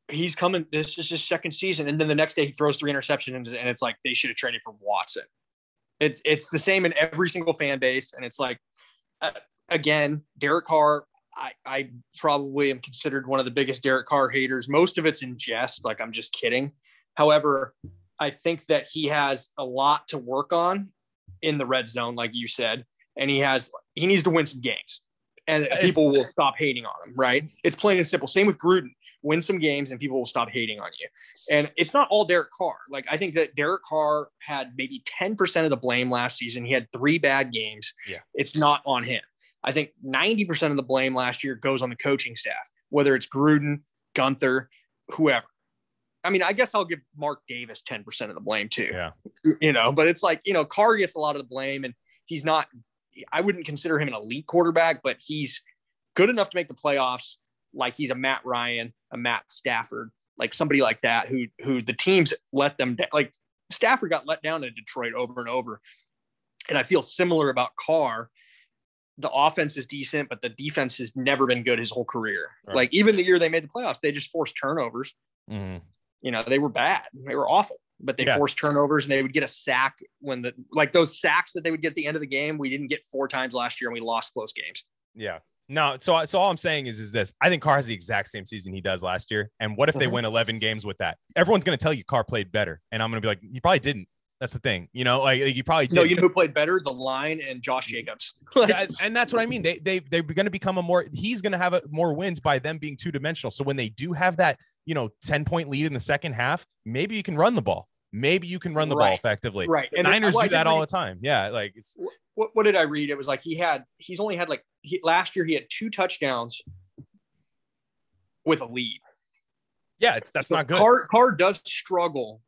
he's coming. This is his second season. And then the next day he throws 3 interceptions and it's like, they should have traded for Watson. It's the same in every single fan base. And it's like, again, Derek Carr, I probably am considered one of the biggest Derek Carr haters. Most of it's in jest. Like, I'm just kidding. However, I think that he has a lot to work on in the red zone, like you said, and he needs to win some games and people will stop hating on him. Right. It's plain and simple. Same with Gruden. Win some games and people will stop hating on you. And it's not all Derek Carr. Like, I think that Derek Carr had maybe 10% of the blame last season. He had 3 bad games. Yeah. It's not on him. I think 90% of the blame last year goes on the coaching staff, whether it's Gruden, Gunther, whoever. I mean, I guess I'll give Mark Davis 10% of the blame too. Yeah. But it's like, Carr gets a lot of the blame and he's not, I wouldn't consider him an elite quarterback, but he's good enough to make the playoffs. Like, he's a Matt Ryan, a Matt Stafford, like somebody like that who the teams let them down. Like, Stafford got let down in Detroit over and over. And I feel similar about Carr. The offense is decent, but the defense has never been good his whole career. Right. Like, even the year they made the playoffs, they just forced turnovers. Mm-hmm. They were bad. They were awful, but they forced turnovers and they would get a sack when those sacks that they would get at the end of the game, we didn't get 4 times last year and we lost close games. Yeah. No, so all I'm saying is this. I think Carr has the exact same season he does last year. And what if they win 11 games with that? Everyone's going to tell you Carr played better. And I'm going to be like, you probably didn't. That's the thing. Like you probably did. No, you know who played better? The line and Josh Jacobs. And that's what I mean. They're going to become he's going to have more wins by them being 2-dimensional. So when they do have that, 10-point lead in the second half, maybe you can run the ball. Maybe you can run the ball effectively. Right. And Niners do that all the time. Yeah. Like, it's what did I read? It was like he's only had last year he had 2 touchdowns with a lead. Yeah, that's not good. Carr does struggle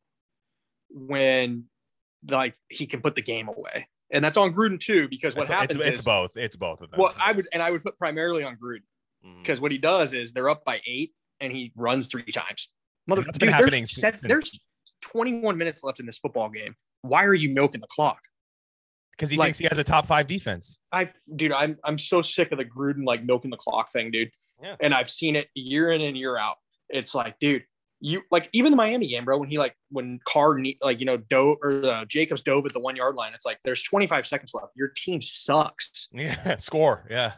when he can put the game away. And that's on Gruden too, because what happens it's both of them. Well, I would put primarily on Gruden because what he does is they're up by 8 and he runs 3 times. That's been happening. There's 21 minutes left in this football game. Why are you milking the clock? Because he thinks he has a top 5 defense. I'm so sick of the Gruden milking the clock thing, dude. Yeah. And I've seen it year in and year out. It's like, dude, you even the Miami game, bro, when Carr Jacobs dove at the 1-yard line, it's like there's 25 seconds left. Your team sucks. Yeah, score. Yeah.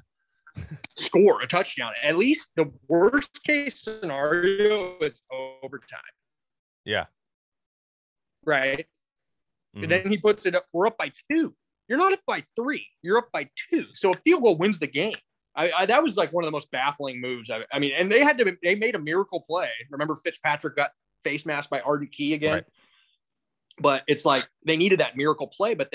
Score a touchdown. At least the worst case scenario is overtime. Yeah. Right. Mm-hmm. And then he puts it up. We're up by 2. You're not up by 3. You're up by 2. So a field goal wins the game. That was one of the most baffling moves. I mean, and they made a miracle play. Remember, Fitzpatrick got face masked by Arden Key again. Right. But it's like they needed that miracle play, but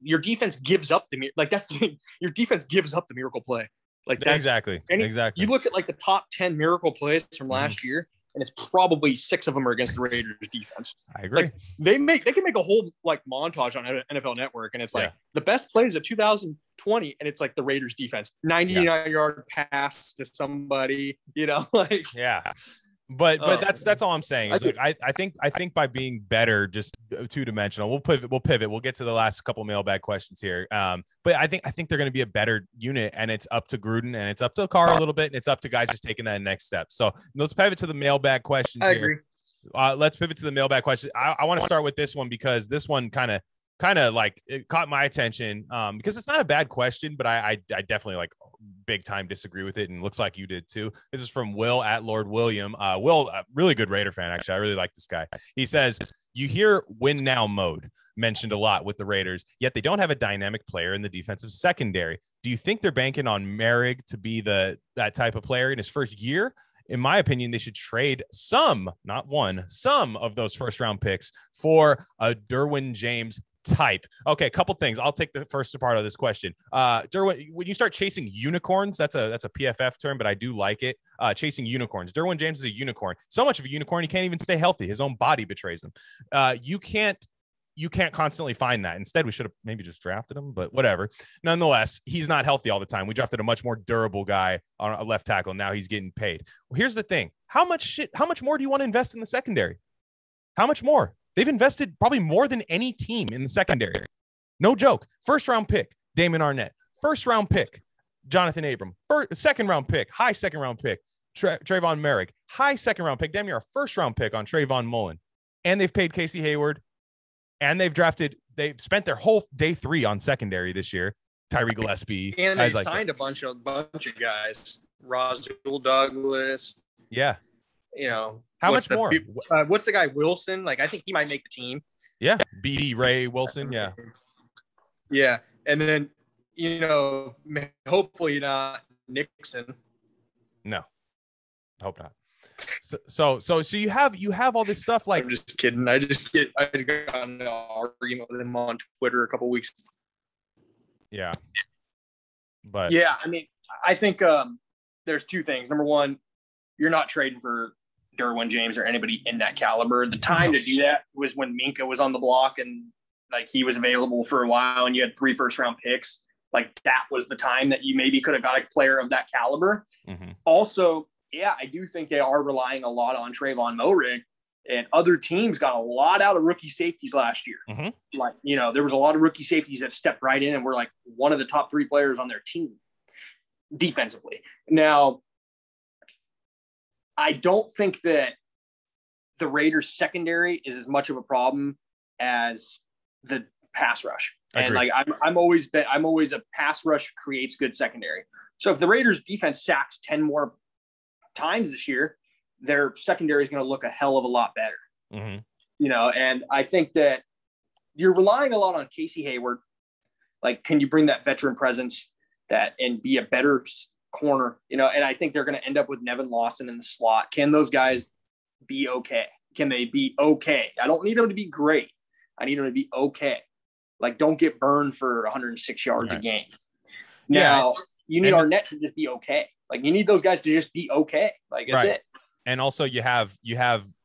your defense gives up your defense gives up the miracle play. Exactly. You look at the top 10 miracle plays from last year, and it's probably 6 of them are against the Raiders defense. I agree. They can make a whole montage on NFL Network, and it's the best plays of 2020, and it's the Raiders defense, 99-yard pass to somebody, yeah. But that's all I'm saying. Is I think by being better, just 2-dimensional, we'll pivot. We'll get to the last couple mailbag questions here. But I think they're going to be a better unit, and it's up to Gruden and it's up to Carr a little bit, and it's up to guys just taking that next step. So let's pivot to the mailbag questions. I agree. Let's pivot to the mailbag questions. I want to start with this one because this one kind of kind of like it caught my attention because it's not a bad question, but I definitely like big time disagree with it, and looks like you did too. This is from Will at Lord William. Will, a really good Raider fan, actually. I really like this guy. He says, you hear win now mode mentioned a lot with the Raiders, yet they don't have a dynamic player in the defensive secondary. Do you think they're banking on Merrick to be that type of player in his first year? In my opinion, they should trade some, not one, some of those first round picks for a Derwin James type. Okay, a couple things. I'll take the first part of this question. Derwin, when you start chasing unicorns, that's a PFF term, but I do like it. Chasing unicorns. Derwin James is a unicorn. So much of a unicorn, he can't even stay healthy. His own body betrays him. You can't constantly find that. Instead, we should have maybe just drafted him, but whatever. Nonetheless, he's not healthy all the time. We drafted a much more durable guy on a left tackle. Now he's getting paid. Well, here's the thing. How much more do you want to invest in the secondary? How much more? They've invested probably more than any team in the secondary. No joke. First round pick, Damon Arnett. First round pick, Jonathan Abram. Second round pick, high second round pick, Trayvon Merrick. High second round pick, damn near a first round pick on Trayvon Mullen. And they've paid Casey Hayward. And they've spent their whole day 3 on secondary this year. Tyree Gillespie. And they signed a bunch of guys. Roswell Douglas. Yeah. You know. How much more? What's the guy, Wilson? Like, I think he might make the team. Yeah. B.D. Ray Wilson. Yeah. Yeah. And then, you know, hopefully not Nixon. No. Hope not. So you have all this stuff. Like, I'm just kidding. I just got an argument with him on Twitter a couple weeks. Yeah. But yeah, I mean, I think there's two things. Number one, you're not trading for Derwin James or anybody in that caliber. The time to do that was when Minka was on the block and like he was available for a while and you had 3 first-round picks. Like that was the time that you maybe could have got a player of that caliber. Mm-hmm. Also, yeah, I do think they are relying a lot on Trayvon Moehrig, and other teams got a lot out of rookie safeties last year. Mm-hmm. Like, you know, there was a lot of rookie safeties that stepped right in and were like one of the top 3 players on their team defensively. Now, I don't think that the Raiders secondary is as much of a problem as the pass rush. And like, I'm always a pass rush creates good secondary. So if the Raiders defense sacks 10 more times this year, their secondary is going to look a hell of a lot better. Mm-hmm. You know, and I think that you're relying a lot on Casey Hayward. Like, can you bring that veteran presence and be a better corner? You know, and I think they're going to end up with Nevin Lawson in the slot. Can those guys be okay? Can they be okay? I don't need them to be great. I need them to be okay. Like, don't get burned for 106 yards a game. Now, you need Arnett to just be okay. Like, you need those guys to just be okay. Like, that's it. And also you have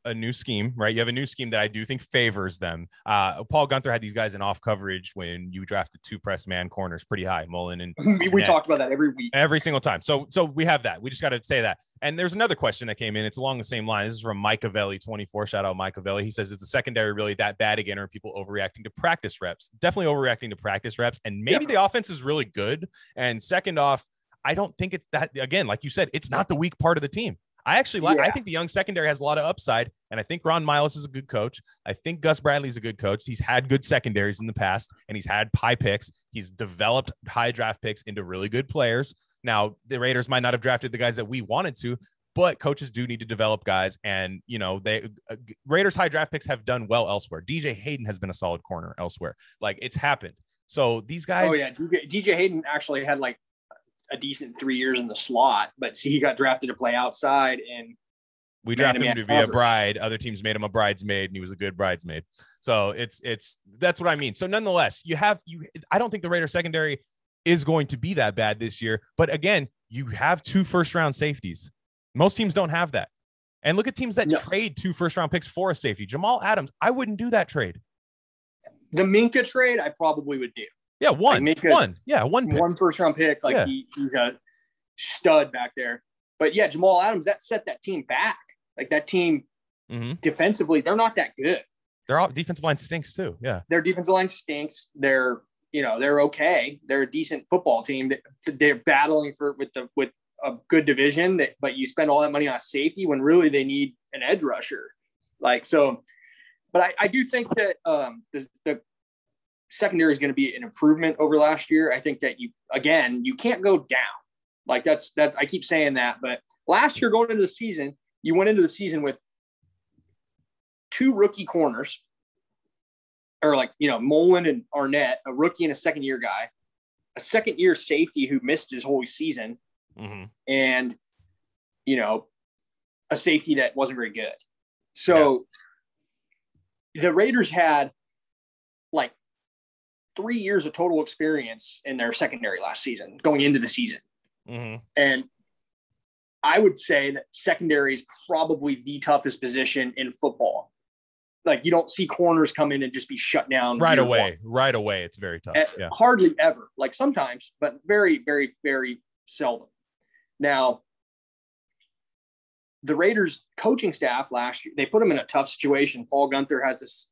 a new scheme, right? You have a new scheme that I do think favors them. Paul Gunther had these guys in off coverage when you drafted 2 press man corners pretty high, Mullen. And we talked about that every week. Every single time. So we have that. We just got to say that. And there's another question that came in. It's along the same line. This is from Mikeavelli24. Shout out Mikeavelli. He says, is the secondary really that bad again? Or are people overreacting to practice reps? Definitely overreacting to practice reps. And maybe the offense is really good. And second off, I don't think it's that, again, like you said, it's not the weak part of the team. I actually I think the young secondary has a lot of upside, and I think Ron Miles is a good coach. I think Gus Bradley's a good coach. He's had good secondaries in the past, and he's had high picks. He's developed high draft picks into really good players. Now, the Raiders might not have drafted the guys that we wanted to, but coaches do need to develop guys, and you know, Raiders high draft picks have done well elsewhere. DJ Hayden has been a solid corner elsewhere. Like, it's happened. So these guys. Oh yeah, DJ Hayden actually had like a decent 3 years in the slot, but see, he got drafted to play outside, and we drafted him to be a bride. Other teams made him a bridesmaid, and he was a good bridesmaid. So that's what I mean. So nonetheless, I don't think the Raiders secondary is going to be that bad this year. But again, you have 2 first-round safeties. Most teams don't have that. And look at teams that trade 2 first-round picks for a safety. Jamal Adams, I wouldn't do that trade. The Minka trade, I probably would do. Yeah, one first-round pick. Like, he's a stud back there. But yeah, Jamal Adams, that set that team back. Like, that team defensively, they're not that good. Their defensive line stinks too. Yeah, their defensive line stinks. They're okay. They're a decent football team. They're battling with a good division. But you spend all that money on a safety when really they need an edge rusher. Like, so, but I do think that the secondary is going to be an improvement over last year. I think that you can't go down. Like that's I keep saying that, but last year going into the season, you went into the season with 2 rookie corners, or Mullen and Arnett, a rookie and a second-year guy, a second-year safety who missed his whole season, and a safety that wasn't very good. So the Raiders had like 3 years of total experience in their secondary last season, going into the season. And I would say that secondary is probably the toughest position in football. Like, you don't see corners come in and just be shut down right away. Right away. It's very tough. Hardly ever. Like sometimes, but very, very, very seldom. Now, the Raiders coaching staff last year, they put them in a tough situation. Paul Gunther has this,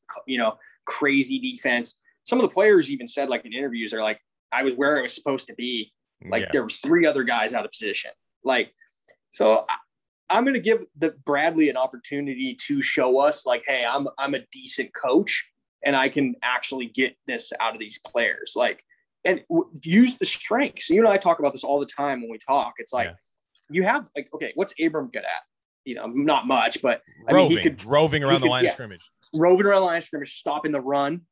crazy defense. Some of the players even said, like in interviews, they're like, I was where I was supposed to be. Like there was 3 other guys out of position. Like, so I'm going to give the Bradley an opportunity to show us like, hey, I'm a decent coach and I can actually get this out of these players. Like, and use the strengths. You and I talk about this all the time when we talk. It's like, you have like, okay, what's Abram good at? Not much, but he could roving around the line of scrimmage, stopping the run.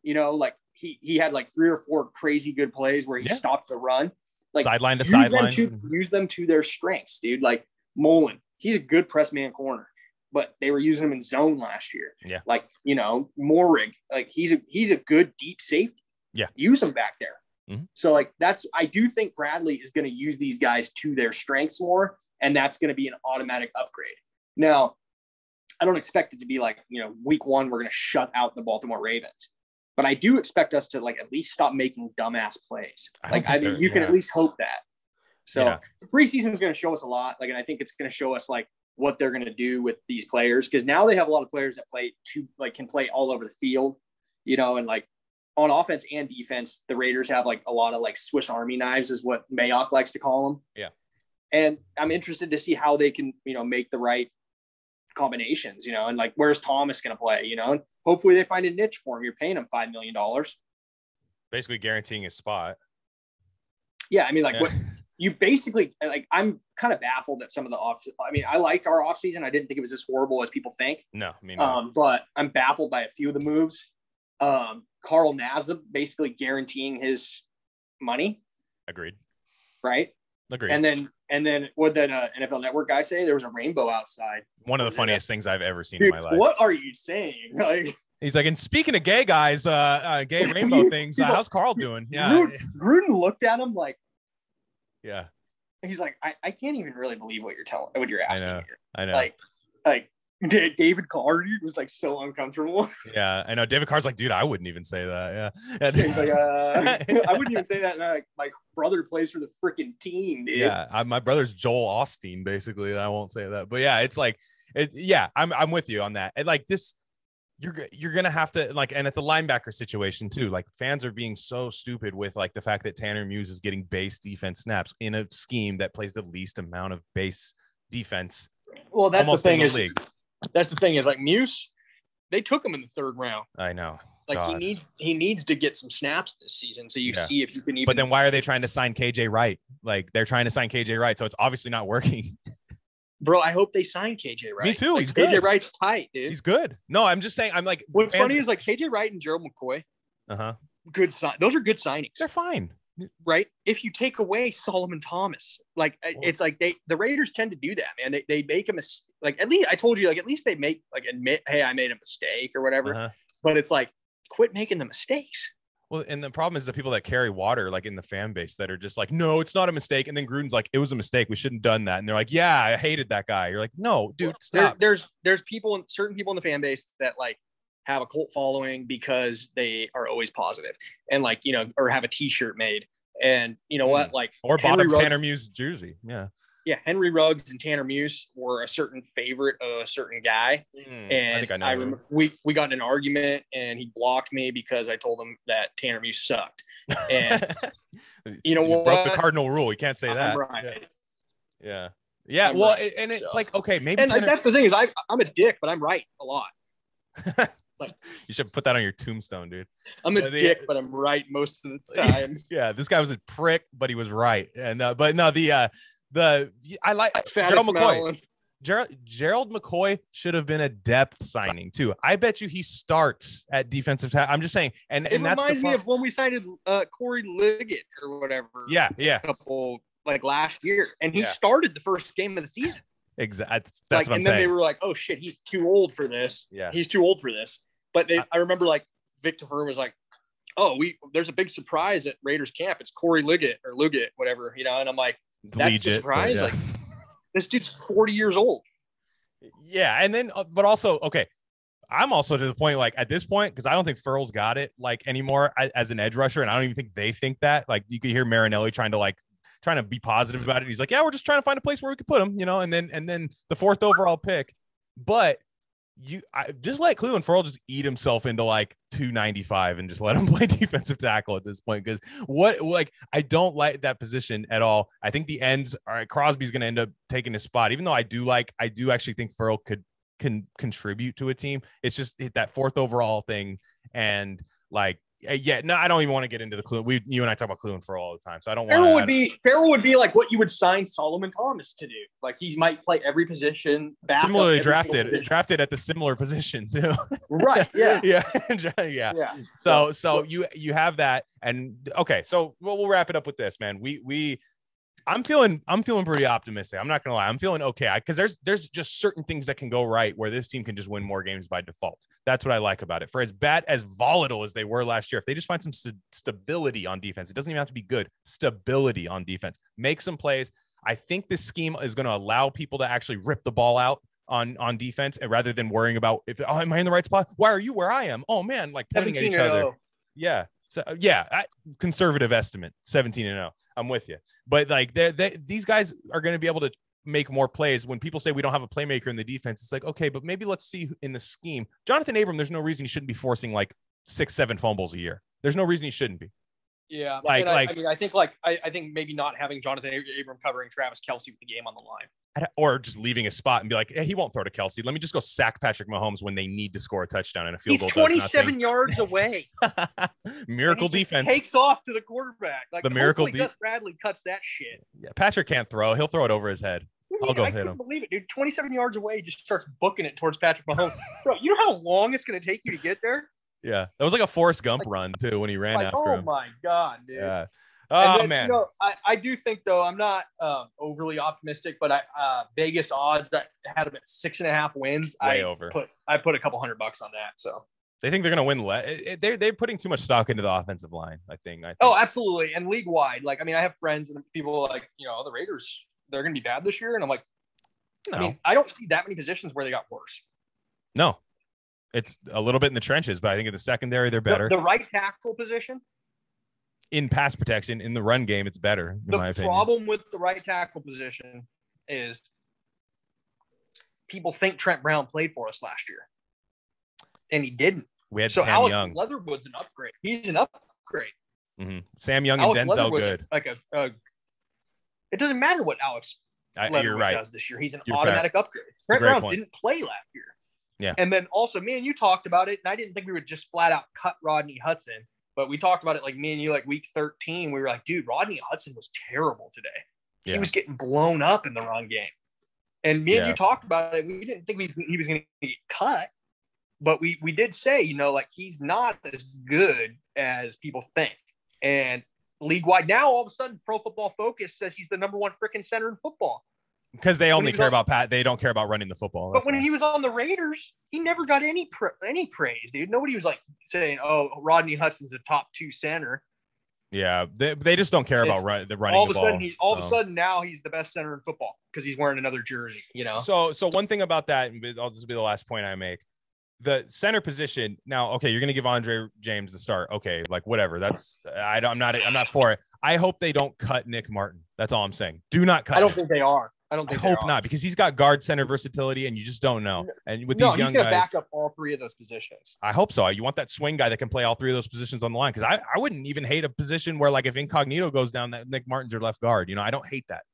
Like he had like 3 or 4 crazy good plays where he stopped the run, like sideline to sideline. Use them to their strengths, dude. Like Mullen, he's a good press man corner, but they were using him in zone last year. Yeah. Like, Morrig, like he's a good deep safety. Yeah. Use him back there. So like I do think Bradley is going to use these guys to their strengths more, and that's going to be an automatic upgrade. Now, I don't expect it to be like, week 1, we're going to shut out the Baltimore Ravens, but I do expect us to like at least stop making dumbass plays. You can at least hope that. So the preseason is going to show us a lot. Like, and I think it's going to show us like what they're going to do with these players. Cause now they have a lot of players that can play all over the field, and like on offense and defense, the Raiders have like a lot of like Swiss Army knives is what Mayock likes to call them. Yeah. And I'm interested to see how they can, make the right combinations, and like, where's Thomas going to play, and hopefully they find a niche for him. You're paying him $5 million. Basically guaranteeing his spot. Yeah. I mean, like what you basically like, I'm kind of baffled at some of the I liked our offseason. I didn't think it was as horrible as people think. No, I mean, but I'm baffled by a few of the moves. Carl Nassib basically guaranteeing his money. Agreed. Right. Agreed. And then what did NFL Network guy say? There was a rainbow outside. One of the funniest things I've ever seen in my life. What are you saying? Like, he's like, and speaking of gay guys, gay rainbow things, how's Carl doing? Yeah. Gruden looked at him like, yeah. He's like, I can't even really believe what you're asking me here. I know. Like David Carr was like so uncomfortable. Yeah, I know. David Carr's like, dude, I wouldn't even say that. Yeah. He's like, I wouldn't even say that. And like, my brother plays for the freaking team, dude. Yeah, my brother's Joel Osteen, basically. I won't say that, but yeah, it's like, I'm with you on that. And like this, you're gonna have to like, and at the linebacker situation too, like fans are being so stupid with like the fact that Tanner Muse is getting base defense snaps in a scheme that plays the least amount of base defense. Well, that's the thing is like Muse, they took him in the 3rd round. I know. Like God. he needs to get some snaps this season. So you see if you can even. But then why are they trying to sign KJ Wright? Like they're trying to sign KJ Wright, so it's obviously not working. Bro, I hope they sign KJ Wright. Me too. Like, he's good. KJ Wright's tight, dude. He's good. No, I'm just saying. I'm like, what's funny is like KJ Wright and Gerald McCoy. Good sign. Those are good signings. They're fine. Right. If you take away Solomon Thomas, like it's like the Raiders tend to do that, man. They make a mistake. Like at least I told you, like at least they make like admit, hey, I made a mistake or whatever. But it's like quit making the mistakes. Well, and the problem is the people that carry water, like in the fan base, that are just like, no, it's not a mistake. And then Gruden's like, it was a mistake. We shouldn't have done that. And they're like, yeah, I hated that guy. You're like, no, dude, stop. There's certain people in the fan base that like have a cult following because they are always positive and like, or have a t-shirt made. And you know what, like, or bought a Tanner Muse jersey. Yeah. Henry Ruggs and Tanner Muse were a certain favorite of a certain guy. And I think I remember we got in an argument and he blocked me because I told him that Tanner Muse sucked. And you know what? Broke the cardinal rule. You can't say that. Right. Yeah. Well, right. And it's like, okay, maybe. And that's the thing is I'm a dick, but I'm right a lot. Like, you should put that on your tombstone, dude. I'm a dick, but I'm right most of the time. Yeah, this guy was a prick, but he was right. And but no, I like Gerald McCoy. Gerald McCoy should have been a depth signing too. I bet you he starts at defensive tackle. I'm just saying, and it that's reminds me of when we signed Corey Liggett or whatever. Yeah. A couple like last year, and he started the first game of the season. Exactly. That's like, what I'm and saying. then they were like, "Oh shit, he's too old for this." Yeah, he's too old for this. But I remember like Victor Fur was like, "Oh, there's a big surprise at Raiders camp. It's Corey Liggett or Luggett, whatever, you know." And I'm like, "That's the surprise." Yeah. Like, this dude's 40 years old. Yeah, and then, but also, okay, I'm also to the point, like, at this point, because I don't think Furl's got it, like, anymore as an edge rusher, and I don't even think they think that. Like, you could hear Marinelli trying to be positive about it. He's like, yeah, we're just trying to find a place where we could put him, you know, and then the 4th overall pick. But I just let Cleveland Furl just eat himself into like 295 and just let him play defensive tackle at this point. Because I don't like that position at all. I think the ends are Crosby's going to end up taking his spot, even though I do actually think Furl can contribute to a team. It's just that 4th overall thing. And like, yeah, no, I don't even want to get into the Cleveland. You and I talk about Cleveland Furl all the time, so I don't want. Farrell would be like what you would sign Solomon Thomas to do. Like he might play every position. Similarly drafted at the similar position too. Right. Yeah. Yeah. So you have that, and okay. So we'll wrap it up with this, man. I'm feeling pretty optimistic. I'm not gonna lie. I'm feeling okay because there's just certain things that can go right where this team can just win more games by default. That's what I like about it. For as volatile as they were last year, if they just find some stability on defense, it doesn't even have to be good. Stability on defense, make some plays. I think this scheme is going to allow people to actually rip the ball out on defense, and rather than worrying about am I in the right spot? Why are you where I am? Oh man, like pointing at each other. Yeah. So conservative estimate 17-0. I'm with you, but like these guys are going to be able to make more plays. When people say we don't have a playmaker in the defense, it's like, okay, but maybe let's see in the scheme. Jonathan Abram, there's no reason he shouldn't be forcing like 6-7 fumbles a year. There's no reason he shouldn't be. Yeah, I think maybe not having Jonathan Abram covering Travis Kelce with the game on the line, or just leaving a spot and be like, hey, he won't throw to Kelce. Let me just go sack Patrick Mahomes when they need to score a touchdown and a field goal. 27 yards away. Miracle defense. Takes off to the quarterback. Like the miracle. Gus Bradley cuts that shit. Yeah, Patrick can't throw. He'll throw it over his head. I'll go hit him. I couldn't believe it, dude. 27 yards away, just starts booking it towards Patrick Mahomes. Bro, you know how long it's going to take you to get there? Yeah, that was like a Forrest Gump run too when he ran after him. Oh my god, dude! Yeah. Oh man. You know, I do think though I'm not overly optimistic, but Vegas odds that had him at 6.5 wins. Over. I put a couple $100 on that. So they think they're going to win. They're putting too much stock into the offensive line. I think. Oh, absolutely. And league wide, like I mean, I have friends and people like the Raiders. They're going to be bad this year, and I'm like, no. I mean, I don't see that many positions where they got worse. No. It's a little bit in the trenches, but I think in the secondary, they're better. The right tackle position? In pass protection, in the run game, it's better, in my opinion. The problem with the right tackle position is people think Trent Brown played for us last year. And he didn't. We had Sam Alex Young. Leatherwood's an upgrade. He's an upgrade. Mm-hmm. Sam Young and Denzel good. Like it doesn't matter what Alex Leatherwood does this year. He's an automatic upgrade. Trent Brown didn't play last year. Yeah. And then also me and you talked about it, and I didn't think we would just flat out cut Rodney Hudson, but we talked about it like me and you like week 13. We were like, dude, Rodney Hudson was terrible today. Yeah. He was getting blown up in the run game. And me and you talked about it. We didn't think he was going to get cut, but we did say, like he's not as good as people think. And league wide now, all of a sudden, Pro Football Focus says he's the number 1 freaking center in football. Because they only care about They don't care about running the football. But when he was on the Raiders, he never got any praise, dude. Nobody was like saying, "Oh, Rodney Hudson's a top 2 center." Yeah, they just don't care about running the ball. All of a sudden now he's the best center in football because he's wearing another jersey. So one thing about that, I'll just be the last point I make. The center position now. Okay, you're going to give Andre James the start. Okay, like whatever. I'm not for it. I hope they don't cut Nick Martin. That's all I'm saying. Do not cut. I don't think they are. I hope not, because he's got guard center versatility, and you just don't know. And with these young guys, he's going to back up all 3 of those positions. I hope so. You want that swing guy that can play all 3 of those positions on the line, because I wouldn't even hate a position where, like, if Incognito goes down, that Nick Martin's your left guard. I don't hate that.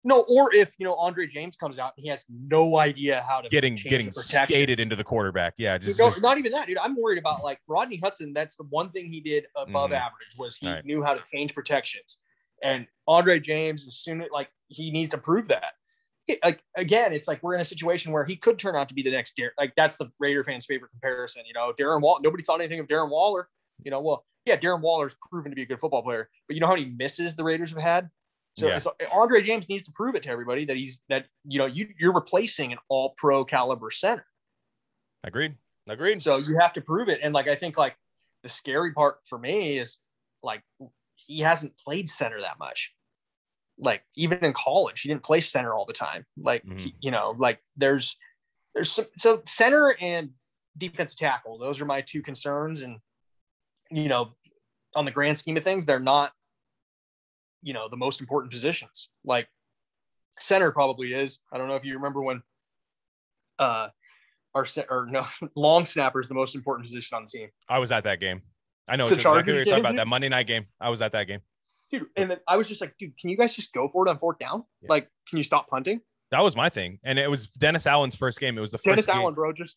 No, or if Andre James comes out and he has no idea how to getting skated into the quarterback. Yeah, not even that, dude. I'm worried about like Rodney Hudson. That's the one thing he did above average was he knew how to change protections. And Andre James, as soon as like he needs to prove that. Again, it's like we're in a situation where he could turn out to be the next Darren. Like that's the Raider fans' favorite comparison. Darren Waller. Nobody thought anything of Darren Waller. Well, yeah, Darren Waller's proven to be a good football player, but you know how many misses the Raiders have had. So Andre James needs to prove it to everybody that you're replacing an all-pro caliber center. Agreed. So you have to prove it. And like I think like the scary part for me is like he hasn't played center that much. Like even in college, he didn't play center all the time. Like there's some, so center and defensive tackle. Those are my two concerns. And on the grand scheme of things, they're not the most important positions. Like center probably is. I don't know if you remember when long snapper is the most important position on the team. I was at that game. I know exactly what you're talking about. That Monday night game. I was at that game. Dude, and then I was just like, dude, can you guys just go for it on fourth down? Yeah. Like, can you stop punting? That was my thing. And it was Dennis Allen's first game. It was the first Dennis game. Allen, bro, just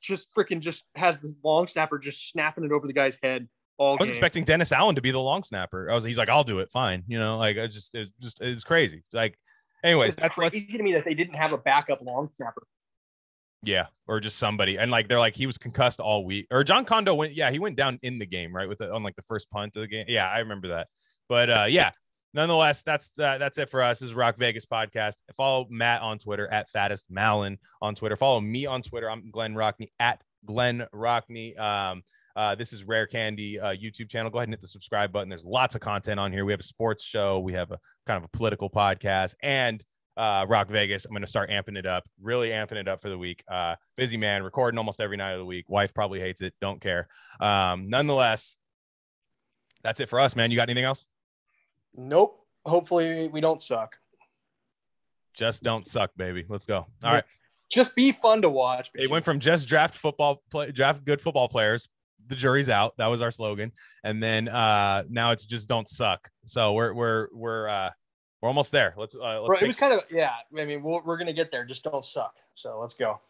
has this long snapper just snapping it over the guy's head. I was expecting Dennis Allen to be the long snapper. He's like, I'll do it. Fine. It's crazy. Like, anyways, that's crazy to me that they didn't have a backup long snapper. Yeah. Or just somebody. And like, they're like, he was concussed all week. Or John Kondo he went down in the game, right? On like the first punt of the game. Yeah, I remember that. But yeah. Nonetheless, that's it for us. This is Rock Vegas Podcast. Follow Matt on Twitter at Fattest Malin on Twitter. Follow me on Twitter. I'm Glen Rockney at Glen Rockney. This is RareCandy YouTube channel. Go ahead and hit the subscribe button. There's lots of content on here. We have a sports show. We have a kind of a political podcast and Rock Vegas. I'm going to start really amping it up for the week. Busy man, recording almost every night of the week. Wife probably hates it. Don't care. Nonetheless, that's it for us, man. You got anything else? Nope. Hopefully we don't suck. Just don't suck, baby. Let's go. All right. Just be fun to watch. Baby. It went from just draft good football players. The jury's out. That was our slogan. And then now it's just don't suck. So we're almost there. Let's it was kind of, yeah. I mean, we're going to get there. Just don't suck. So let's go.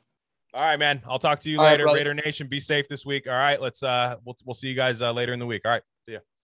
All right, man. I'll talk to you later. Raider Nation, be safe this week. All right. Let's we'll see you guys later in the week. All right.